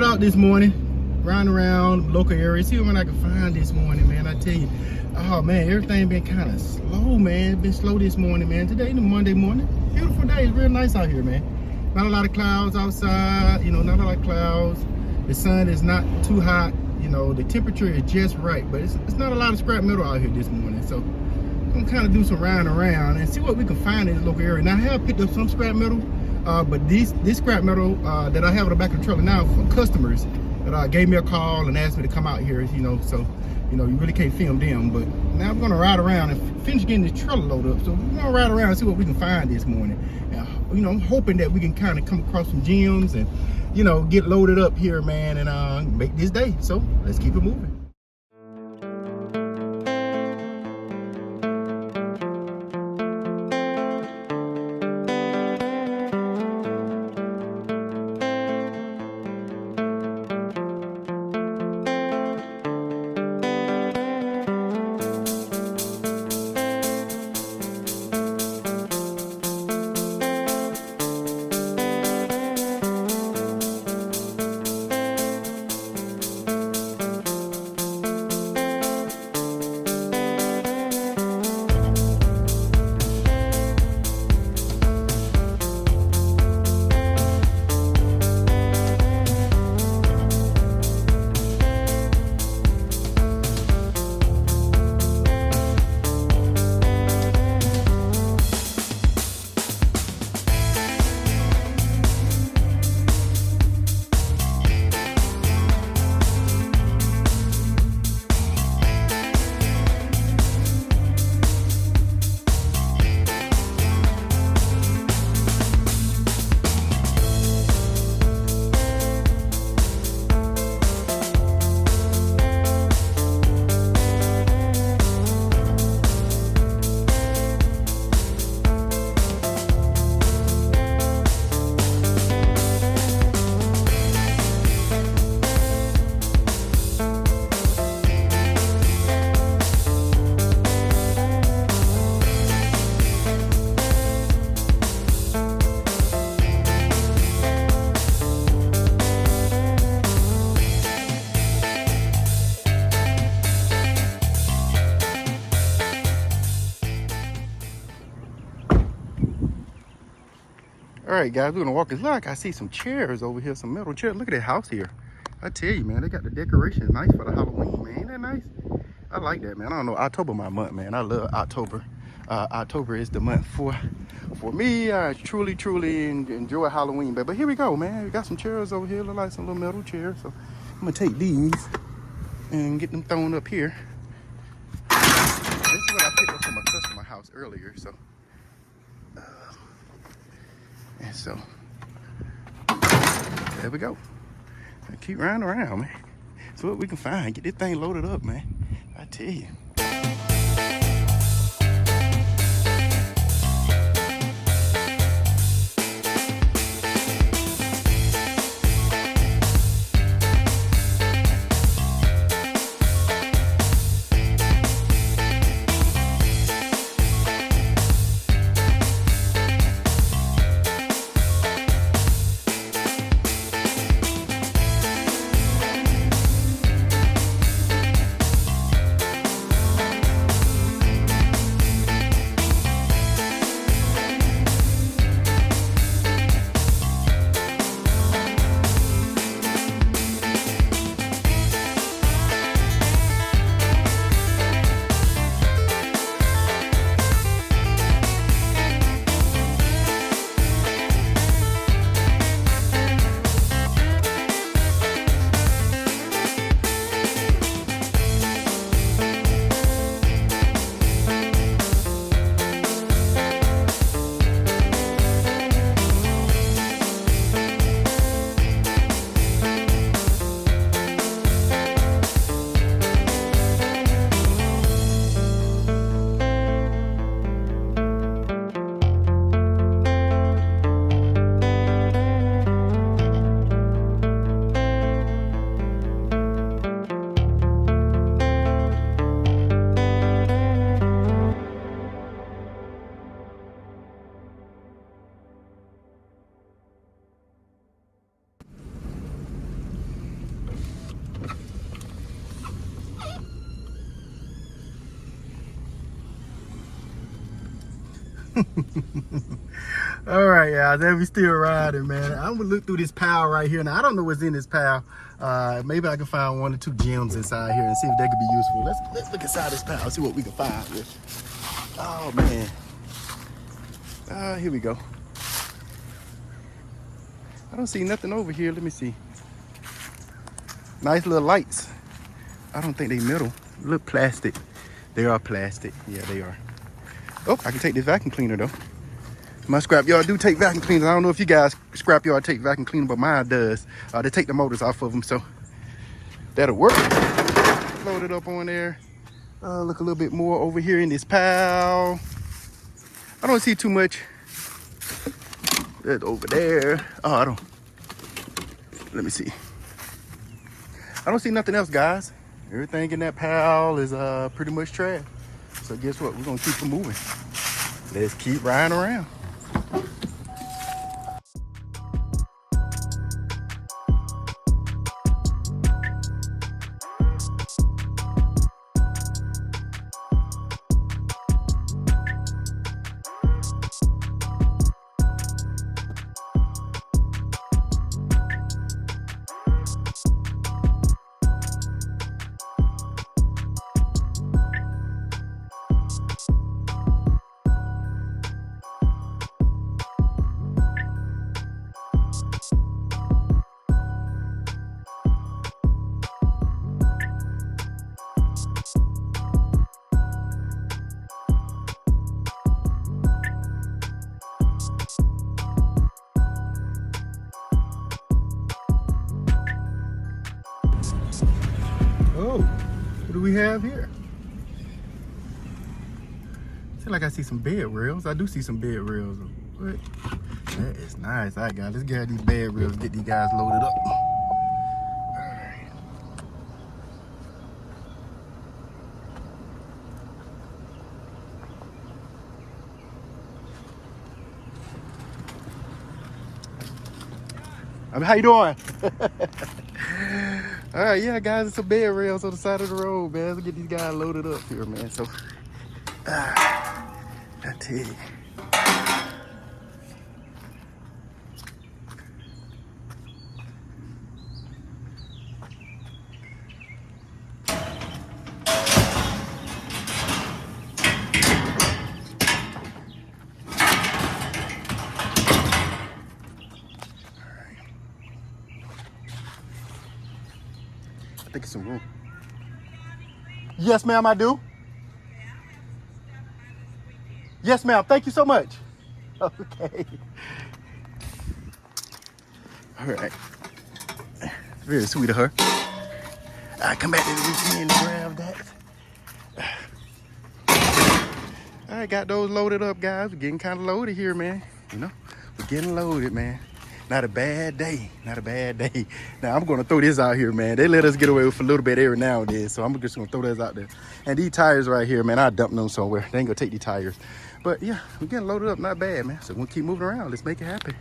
out this morning, riding around local areas, see what I can find this morning, man. I tell you, oh man, everything been kind of slow, man. Been slow this morning, man. Today, the Monday morning, beautiful day. It's real nice out here, man. Not a lot of clouds outside, you know, not a lot of clouds. The sun is not too hot, you know, the temperature is just right, but it's not a lot of scrap metal out here this morning. So I'm gonna kind of do some riding around and see what we can find in this local area. Now, I have picked up some scrap metal, but this scrap metal that I have in the back of the trailer now from customers that gave me a call and asked me to come out here, you know, so, you know, you really can't film them. But now I'm gonna ride around and finish getting this trailer loaded up. So we're gonna ride around and see what we can find this morning. You know, I'm hoping that we can kind of come across some gems and, you know, get loaded up here, man, and make this day. So let's keep it moving. All right, guys, we're gonna walk this. Look, I see some chairs over here, some metal chairs. Look at that house here. I tell you, man, they got the decorations nice for the Halloween, man. Ain't that nice? I like that, man. I don't know, October my month, man. I love October. October is the month for me. I truly enjoy Halloween, but here we go, man. We got some chairs over here, look like some little metal chairs. So I'm gonna take these and get them thrown up here. This is what I picked up from a customer house earlier, so. And so, there we go. Keep riding around, man. That's what we can find. Get this thing loaded up, man. I tell you. All right, y'all. Then we still riding, man. I'm gonna look through this pile right here. Now I don't know what's in this pile. Maybe I can find 1 or 2 gems inside here and see if they could be useful. Let's look inside this pile, see what we can find here. Oh man. Here we go. I don't see nothing over here. Let me see. Nice little lights. I don't think they metal. Look plastic. They are plastic. Yeah, they are. Oh, I can take this vacuum cleaner though. My scrapyard do take vacuum cleaners. I don't know if you guys scrapyard take vacuum cleaner, but mine does. They take the motors off of them, so that'll work. Load it up on there. Look a little bit more over here in this pile. I don't see too much. That's over there. Oh, I don't. Let me see. I don't see nothing else, guys. Everything in that pile is pretty much trash. So guess what? We're gonna keep it moving. Let's keep riding around. Oh, what do we have here? Seems like I see some bed rails. I do see some bed rails. What? That is nice. All right, guys, let's get these bed rails, get these guys loaded up. All right. How you doing? All right, yeah, guys, it's some bed rails on the side of the road, man. Let's get these guys loaded up here, man. So, I tell you. I think it's some room. Yes, ma'am, I do. Yes, ma'am. Thank you so much. Okay. All right. Very sweet of her. I come back to the weekend and grab that. All right, got those loaded up, guys. We're getting kind of loaded here, man. You know, we're getting loaded, man. Not a bad day. Not a bad day. Now, I'm going to throw this out here, man. They let us get away with a little bit every now and then, so I'm just going to throw this out there. And these tires right here, man, I dumped them somewhere. They ain't going to take these tires. But, yeah, we're getting loaded up. Not bad, man. So we'll keep moving around. Let's make it happen.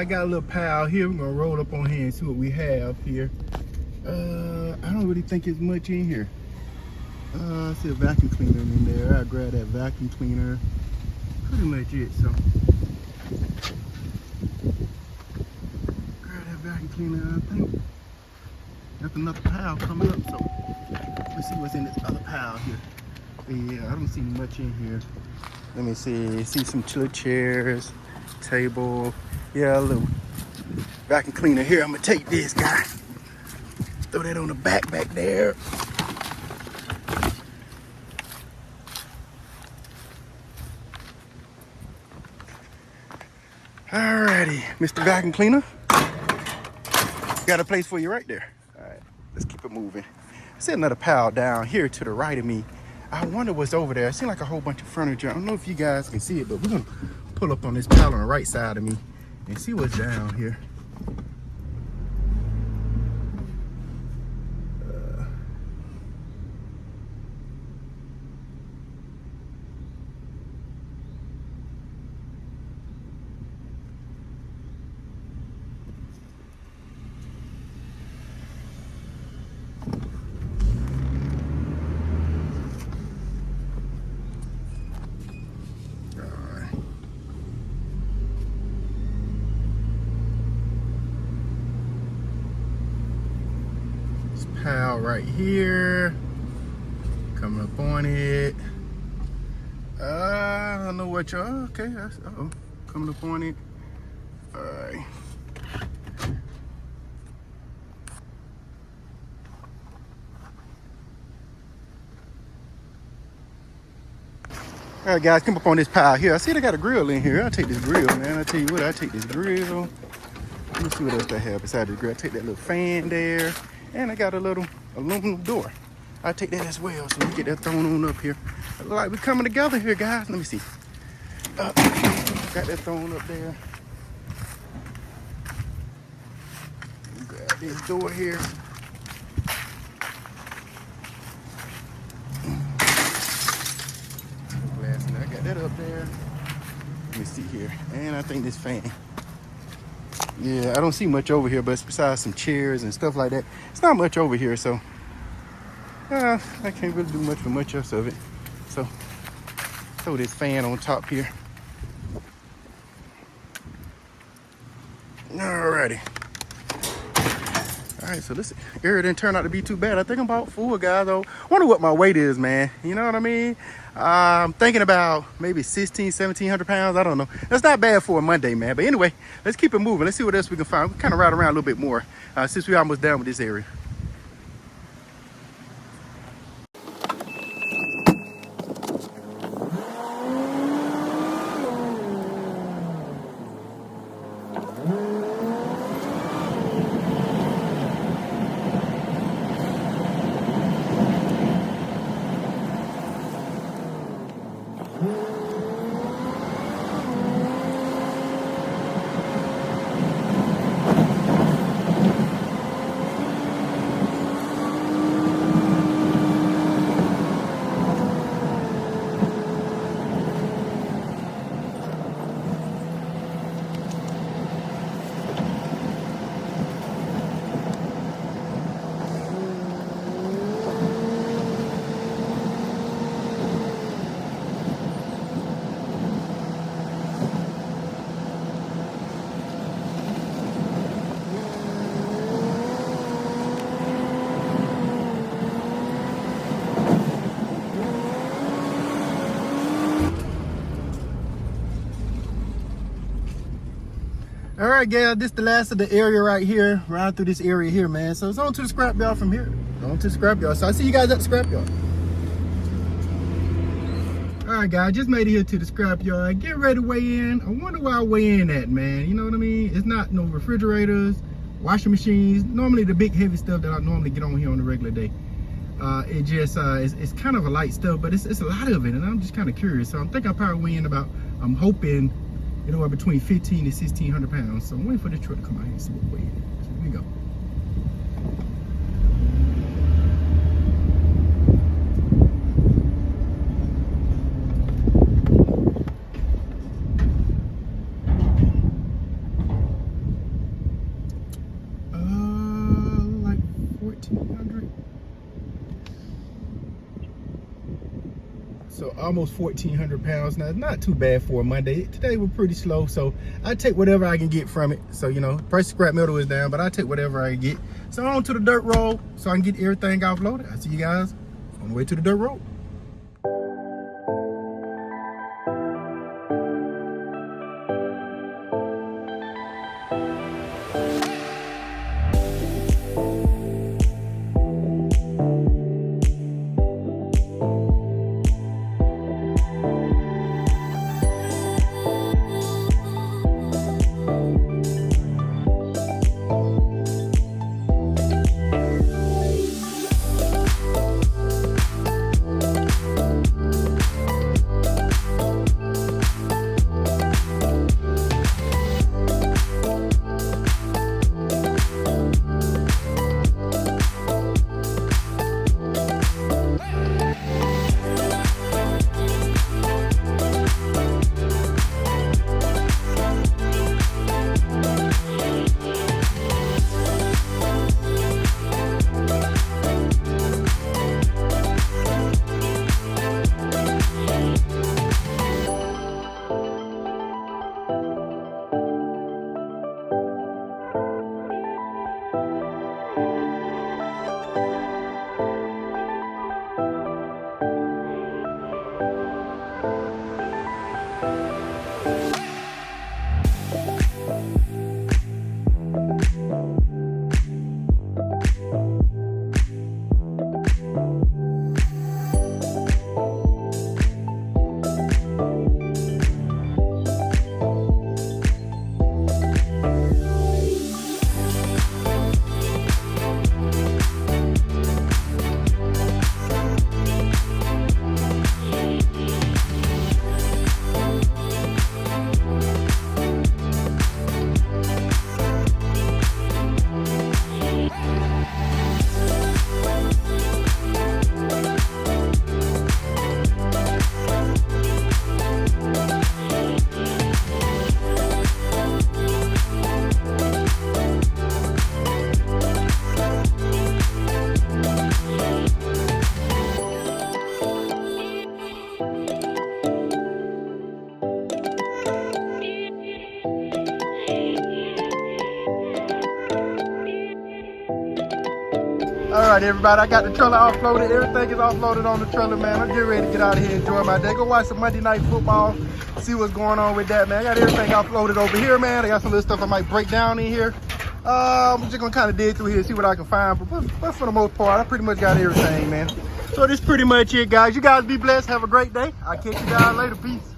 I got a little pile here. We're gonna roll up on here and see what we have here. I don't really think it's much in here. I see a vacuum cleaner in there. I'll grab that vacuum cleaner. Pretty much it, so. Grab that vacuum cleaner, I think. That's another pile coming up, so. Let's see what's in this other pile here. Yeah, I don't see much in here. Let me see some little chairs, table. Yeah, a little vacuum cleaner here. I'm gonna take this guy. Throw that on the back there. Alrighty, Mr. Vacuum Cleaner. Got a place for you right there. All right, let's keep it moving. I see another pile down here to the right of me. I wonder what's over there. It seems like a whole bunch of furniture. I don't know if you guys can see it, but we're gonna pull up on this pile on the right side of me and see what's down here. Pile right here, coming up on it. I don't know what y'all. Okay, that's coming up on it. All right. All right, guys, come up on this pile here. I see they got a grill in here. I'll take this grill, man. I tell you what, I'll take this grill. Let me see what else they have beside the grill. I'll take that little fan there. And I got a little aluminum door. I'll take that as well, so we get that thrown on up here. It look like we're coming together here, guys. Let me see. Got that thrown up there. Grab this door here. Glass, and I got that up there. Let me see here. And I think this fan. Yeah, I don't see much over here, but besides some chairs and stuff like that, it's not much over here, so I can't really do much else of it. So throw this fan on top here. Alrighty. All right, so this area didn't turn out to be too bad. I think I'm about full, guys. I wonder what my weight is, man. You know what I mean? I'm thinking about maybe 1,700 pounds. I don't know. That's not bad for a Monday, man. But anyway, let's keep it moving. Let's see what else we can find. We kind of ride around a little bit more since we're almost done with this area. All right, guys, this is the last of the area right here. Ride through this area here, man. So it's on to the scrapyard from here. On to the scrapyard. So I see you guys at the scrapyard. All right, guys, just made it here to the scrapyard. Get ready to weigh in. I wonder where I weigh in at, man. You know what I mean? It's not no refrigerators, washing machines. Normally the big heavy stuff that I normally get on here on a regular day. It just it's kind of a light stuff, but it's a lot of it, and I'm just kind of curious. So I'm thinking I'll probably weigh in about, I'm hoping, anywhere between 1,500 to 1,600 pounds. So I'm waiting for the truck to come out here and see what weight it is. Here we go. 1,400. So almost 1,400 pounds. Now, not too bad for a Monday. Today was pretty slow, so I take whatever I can get from it. So, you know, price of scrap metal is down, but I take whatever I can get. So on to the dirt road so I can get everything offloaded. I'll see you guys on the way to the dirt road. All right, everybody, I got the trailer offloaded. Everything is offloaded on the trailer, man. I'm getting ready to get out of here and enjoy my day. Go watch some Monday Night Football, see what's going on with that, man. I got everything offloaded over here, man. I got some little stuff I might break down in here. I'm just gonna kind of dig through here, see what I can find. But for the most part, I pretty much got everything, man. So this is pretty much it, guys. You guys be blessed. Have a great day. I'll catch you guys later. Peace.